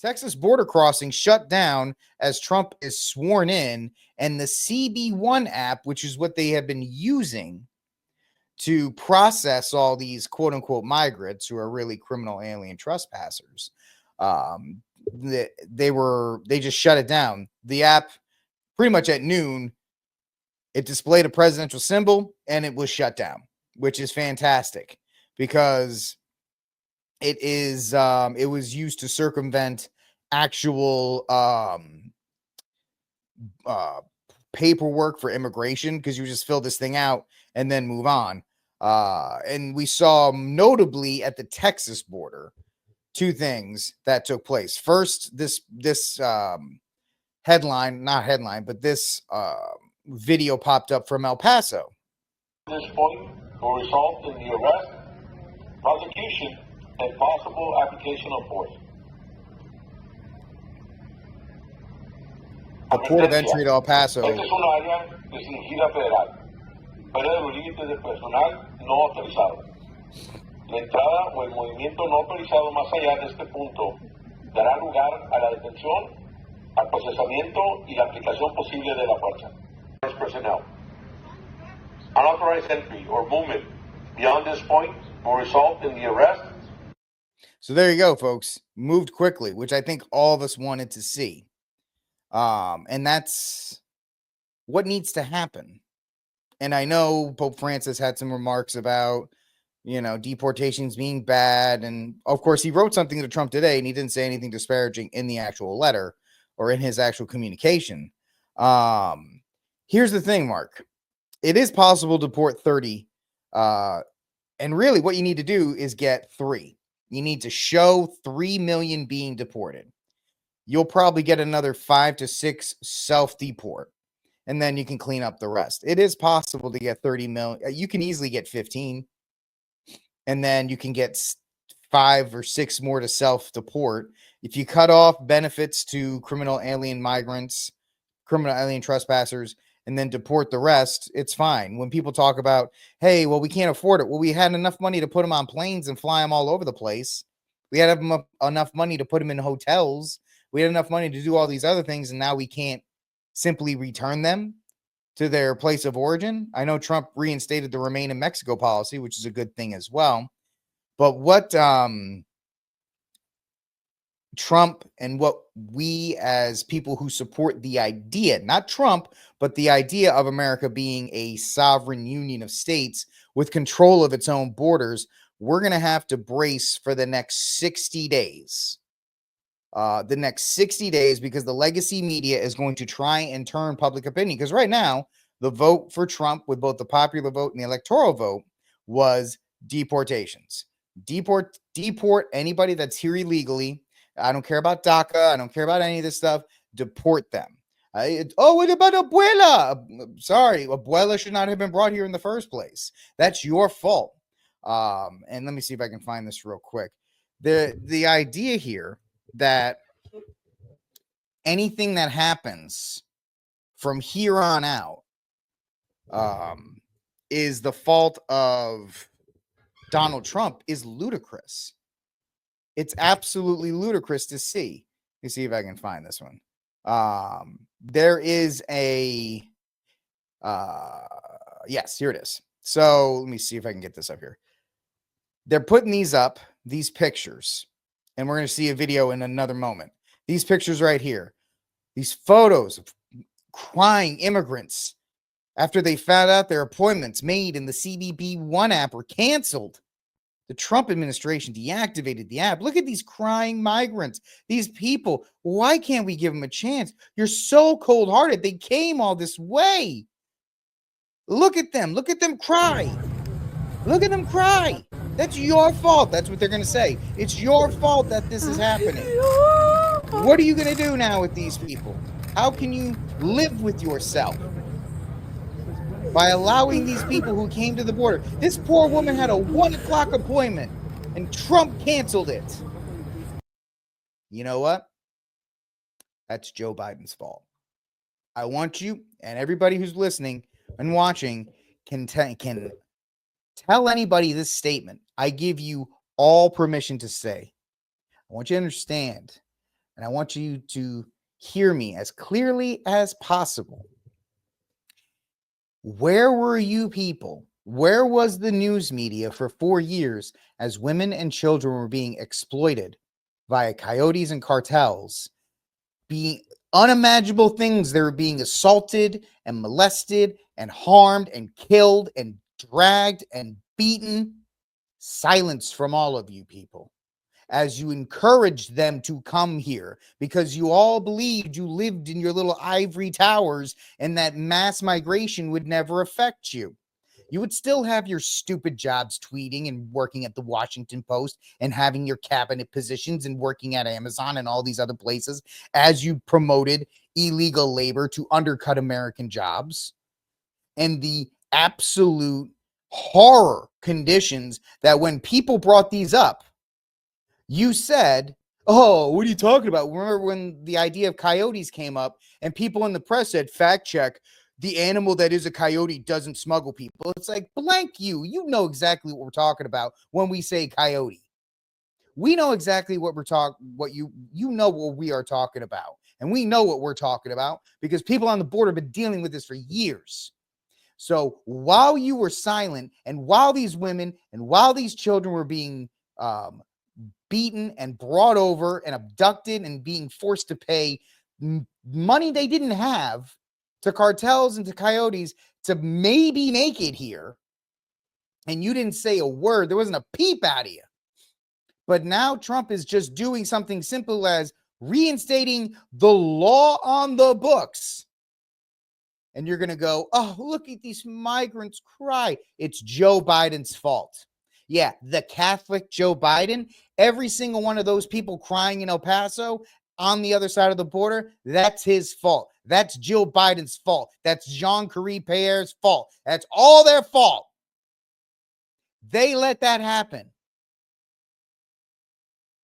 Texas border crossing shut down as Trump is sworn in, and the CB1 app, which is what they have been using to process all these quote unquote migrants who are really criminal alien trespassers. They just shut it down. The app, pretty much at noon, it displayed a presidential symbol and it was shut down, which is fantastic because it was used to circumvent actual paperwork for immigration, because you just fill this thing out and then move on. And we saw notably at the Texas border two things that took place. First, this video popped up from El Paso. This point will result in the arrest, prosecution, and possible application of force. A port of entry to El Paso. Esta es una área restringida federal, fuera de los límites de personal no autorizado. La entrada o el movimiento no autorizado más allá de este punto dará lugar a la detención, al procesamiento y la aplicación posible de la fuerza. Personnel. Unauthorized entry or movement beyond this point will result in the arrest. So there you go, folks. Moved quickly, which I think all of us wanted to see. And that's what needs to happen. And I know Pope Francis had some remarks about, deportations being bad. And of course, he wrote something to Trump today, and he didn't say anything disparaging in the actual letter or in his actual communication. Here's the thing, Mark. It is possible to deport 30. And really what you need to do is get 3. You need to show 3 million being deported. You'll probably get another 5 to 6 self-deport, and then you can clean up the rest. It is possible to get 30 million. You can easily get 15, and then you can get 5 or 6 more to self-deport. If you cut off benefits to criminal alien migrants, criminal alien trespassers, and then deport the rest, it's fine. When people talk about, hey, well, we can't afford it. Well, we had enough money to put them on planes and fly them all over the place. We had enough money to put them in hotels. We had enough money to do all these other things, and now we can't simply return them to their place of origin. I know Trump reinstated the Remain in Mexico policy, which is a good thing as well. But what Trump and what we as people who support the idea, not Trump, but the idea of America being a sovereign union of states with control of its own borders, we're going to have to brace for the next 60 days. Because the legacy media is going to try and turn public opinion. Because right now, the vote for Trump, with both the popular vote and the electoral vote, was deportations. Deport anybody that's here illegally. I don't care about DACA. I don't care about any of this stuff. Deport them. What about Abuela? Sorry, Abuela should not have been brought here in the first place. That's your fault. And let me see if I can find this real quick. The idea here that anything that happens from here on out is the fault of Donald Trump is ludicrous. It's absolutely ludicrous to see. Let me see if I can find this one. There is a yes, here it is. So let me see if I can get this up here. They're putting these pictures, and we're going to see a video in another moment. These pictures right here, these photos of crying immigrants after they found out their appointments made in the CBP1 app were canceled. The Trump administration deactivated the app. Look at these crying migrants, these people. Why can't we give them a chance? You're so cold-hearted. They came all this way. Look at them. Look at them cry. Look at them cry. That's your fault. That's what they're going to say. It's your fault that this is happening. What are you going to do now with these people? How can you live with yourself? By allowing these people who came to the border. This poor woman had a 1 o'clock appointment, and Trump canceled it. You know what? That's Joe Biden's fault. I want you and everybody who's listening and watching can tell anybody this statement. I give you all permission to say. I want you to understand and I want you to hear me as clearly as possible. Where were you people? Where was the news media for 4 years as women and children were being exploited via coyotes and cartels, being unimaginable things? They were being assaulted and molested and harmed and killed and dragged and beaten. Silence from all of you people as you encouraged them to come here because you all believed you lived in your little ivory towers and that mass migration would never affect you. You would still have your stupid jobs tweeting and working at the Washington Post and having your cabinet positions and working at Amazon and all these other places as you promoted illegal labor to undercut American jobs and the absolute horror conditions that when people brought these up, you said, "Oh, what are you talking about?" Remember when the idea of coyotes came up and people in the press said, "Fact check, the animal that is a coyote doesn't smuggle people." It's like, blank you. You know exactly what we're talking about when we say coyote. We know exactly what you know what we are talking about. And we know what we're talking about because people on the border have been dealing with this for years. So while you were silent and while these women and while these children were being beaten and brought over and abducted and being forced to pay money they didn't have to cartels and to coyotes to maybe make it here, and you didn't say a word, there wasn't a peep out of you. But now Trump is just doing something simple as reinstating the law on the books. And you're going to go, "Oh, look at these migrants cry." It's Joe Biden's fault. Yeah, the Catholic Joe Biden, every single one of those people crying in El Paso on the other side of the border, that's his fault. That's Jill Biden's fault. That's Jean-Marie Pierre's fault. That's all their fault. They let that happen.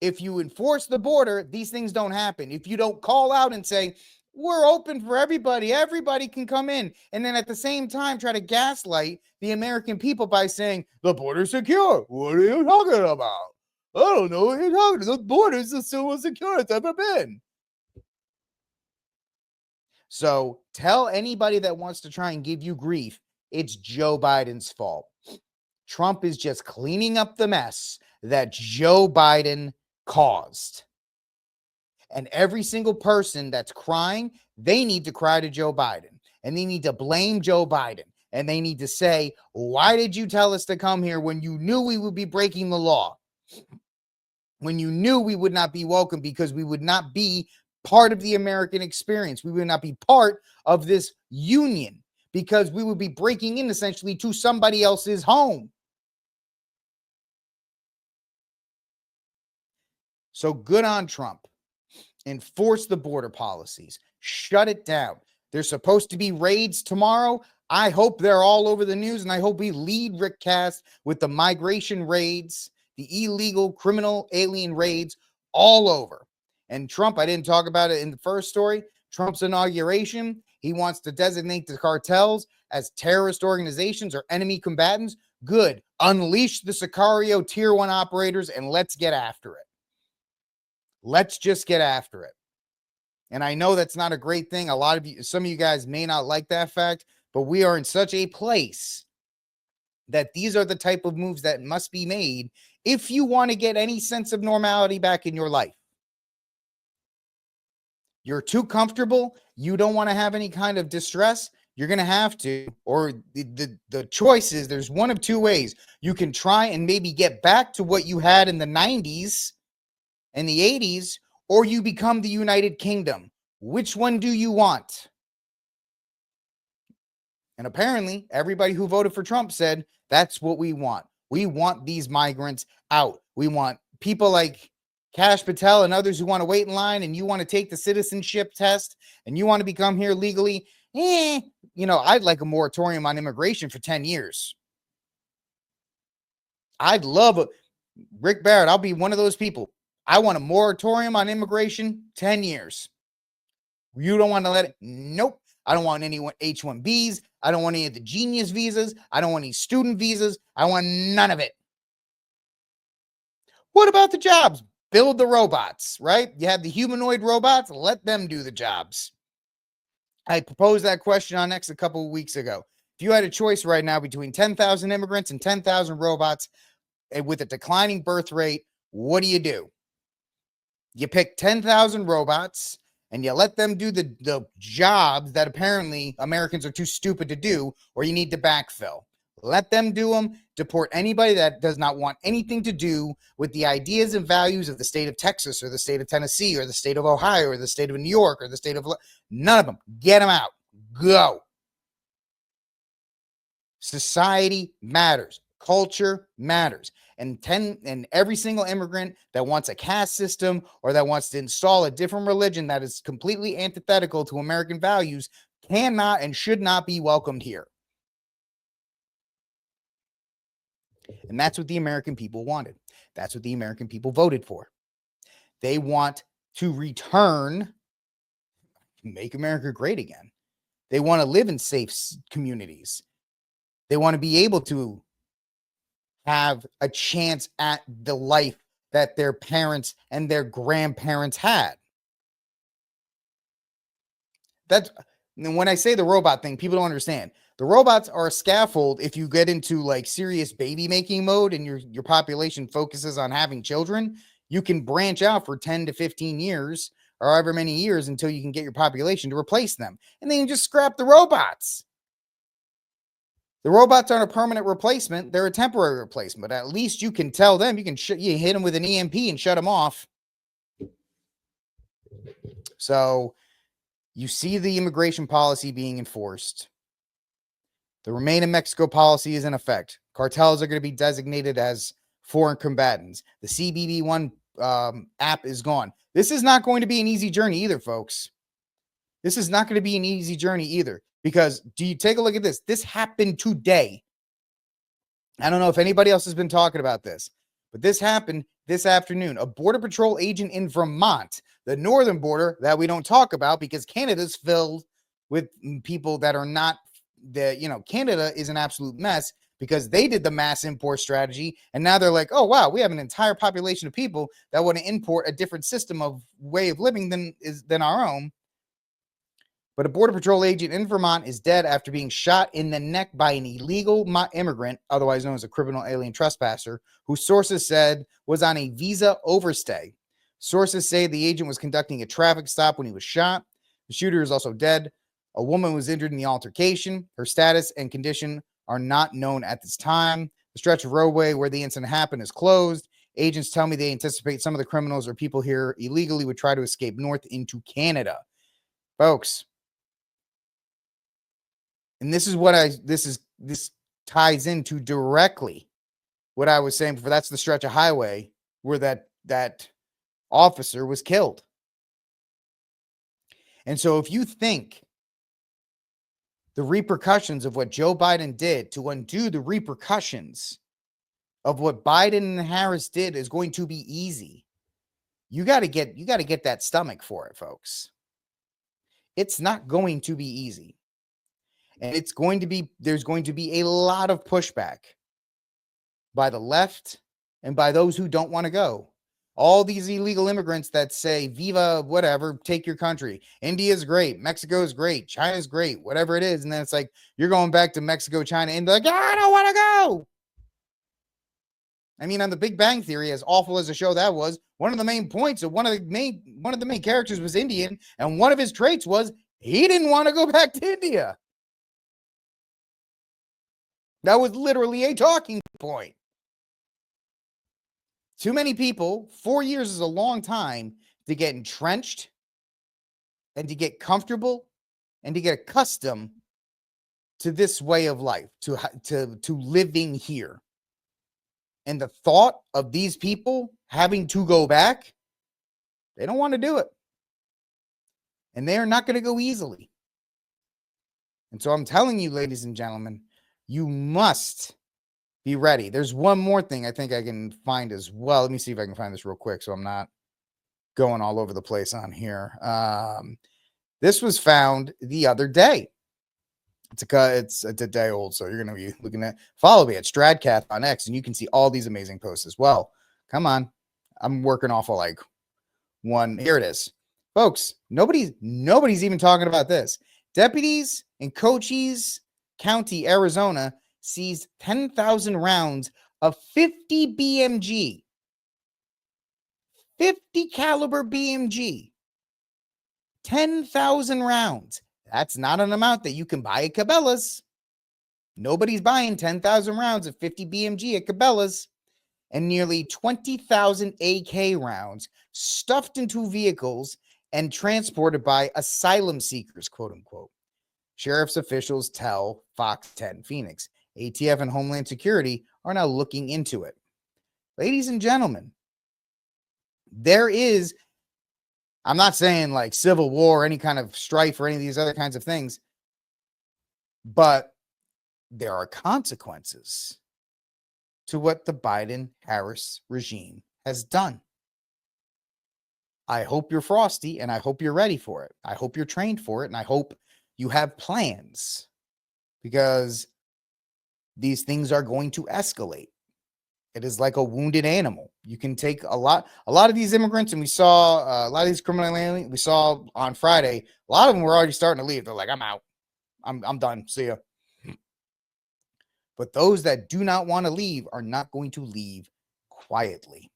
If you enforce the border, these things don't happen. If you don't call out and say, "We're open for everybody, everybody can come in," and then at the same time try to gaslight the American people by saying, "The border's secure." What are you talking about? I don't know what you're talking about. The border's the most secure it's ever been. So tell anybody that wants to try and give you grief, it's Joe Biden's fault. Trump is just cleaning up the mess that Joe Biden caused. And every single person that's crying, they need to cry to Joe Biden and they need to blame Joe Biden. And they need to say, "Why did you tell us to come here when you knew we would be breaking the law? When you knew we would not be welcome because we would not be part of the American experience. We would not be part of this union because we would be breaking in essentially to somebody else's home." So good on Trump. Enforce the border policies. Shut it down. There's supposed to be raids tomorrow. I hope they're all over the news, and I hope we lead Rick Cast with the migration raids, the illegal criminal alien raids all over. And Trump, I didn't talk about it in the first story. Trump's inauguration, he wants to designate the cartels as terrorist organizations or enemy combatants. Good. Unleash the Sicario Tier 1 operators and let's get after it. Let's just get after it. And I know that's not a great thing. Some of you guys may not like that fact, but we are in such a place that these are the type of moves that must be made if you want to get any sense of normality back in your life. You're too comfortable. You don't want to have any kind of distress. You're going to have to, or the choice is there's one of two ways. You can try and maybe get back to what you had in the 90s and the 80s, or you become the United Kingdom. Which one do you want? And apparently, everybody who voted for Trump said, that's what we want. We want these migrants out. We want people like Kash Patel and others who want to wait in line, and you want to take the citizenship test and you want to become here legally. I'd like a moratorium on immigration for 10 years. I'd love Rick Barrett. I'll be one of those people. I want a moratorium on immigration, 10 years. You don't want to let it? Nope. I don't want any H-1Bs. I don't want any of the genius visas. I don't want any student visas. I want none of it. What about the jobs? Build the robots, right? You have the humanoid robots, let them do the jobs. I proposed that question on X a couple of weeks ago. If you had a choice right now between 10,000 immigrants and 10,000 robots with a declining birth rate, what do? You pick 10,000 robots and you let them do the jobs that apparently Americans are too stupid to do, or you need to backfill. Let them do them. Deport anybody that does not want anything to do with the ideas and values of the state of Texas or the state of Tennessee or the state of Ohio or the state of New York or the state of... None of them. Get them out. Go. Society matters. Culture matters. And every single immigrant that wants a caste system or that wants to install a different religion that is completely antithetical to American values cannot and should not be welcomed here. And that's what the American people wanted. That's what the American people voted for. They want to return, make America great again. They want to live in safe communities. They want to be able to have a chance at the life that their parents and their grandparents had. That's when I say the robot thing, people don't understand. The robots are a scaffold if you get into like serious baby making mode and your population focuses on having children. You can branch out for 10 to 15 years or however many years until you can get your population to replace them. And then you just scrap the robots. The robots aren't a permanent replacement. They're a temporary replacement. At least you can tell them, you hit them with an EMP and shut them off. So you see the immigration policy being enforced. The Remain in Mexico policy is in effect. Cartels are going to be designated as foreign combatants. The CBB1 app is gone. This is not going to be an easy journey either, folks. This is not going to be an easy journey either. Because do you take a look at this? This happened today. I don't know if anybody else has been talking about this, but this happened this afternoon. A Border Patrol agent in Vermont, the northern border that we don't talk about because Canada's filled with people that are not Canada is an absolute mess because they did the mass import strategy. And now they're like, oh, wow, we have an entire population of people that want to import a different system of way of living than our own. But a Border Patrol agent in Vermont is dead after being shot in the neck by an illegal immigrant, otherwise known as a criminal alien trespasser, who sources said was on a visa overstay. Sources say the agent was conducting a traffic stop when he was shot. The shooter is also dead. A woman was injured in the altercation. Her status and condition are not known at this time. The stretch of roadway where the incident happened is closed. Agents tell me they anticipate some of the criminals or people here illegally would try to escape north into Canada. Folks, and this ties into directly what I was saying before. That's the stretch of highway where that officer was killed. And so if you think the repercussions of what Joe Biden did to undo the repercussions of what Biden and Harris did is going to be easy, you got to get that stomach for it, folks. It's not going to be easy. And there's going to be a lot of pushback by the left and by those who don't want to go. All these illegal immigrants that say, Viva, whatever, take your country. India's great. Mexico's great. China's great. Whatever it is. And then it's like, you're going back to Mexico, China, and they're like, I don't want to go. I mean, on The Big Bang Theory, as awful as the show that was, one of the main points of one of the main characters was Indian. And one of his traits was he didn't want to go back to India. That was literally a talking point. Too many people, 4 years is a long time to get entrenched and to get comfortable and to get accustomed to this way of life, to living here. And the thought of these people having to go back, they don't want to do it. And they are not going to go easily. And so I'm telling you, ladies and gentlemen, you must be ready. There's one more thing I think I can find as well. Let me see if I can find this real quick so I'm not going all over the place on here. This was found the other day. It's a day old, so you're going to be looking at, follow me at Stradcath on X, and you can see all these amazing posts as well. Come on. I'm working off of like one. Here it is. Folks, nobody's even talking about this. Deputies in Cochise County, Arizona, seized 10,000 rounds of 50 BMG. 50 caliber BMG. 10,000 rounds. That's not an amount that you can buy at Cabela's. Nobody's buying 10,000 rounds of 50 BMG at Cabela's. And nearly 20,000 AK rounds stuffed into vehicles and transported by asylum seekers, quote unquote. Sheriff's officials tell Fox 10 Phoenix. ATF and Homeland Security are now looking into it. Ladies and gentlemen, there is, I'm not saying like civil war, any kind of strife, or any of these other kinds of things, but there are consequences to what the Biden-Harris regime has done. I hope you're frosty, and I hope you're ready for it. I hope you're trained for it, and I hope you have plans, because these things are going to escalate. It is like a wounded animal. You can take a lot of these immigrants, and we saw a lot of these criminal aliens we saw on Friday. A lot of them were already starting to leave. They're like, I'm out. I'm done. See ya. But those that do not want to leave are not going to leave quietly.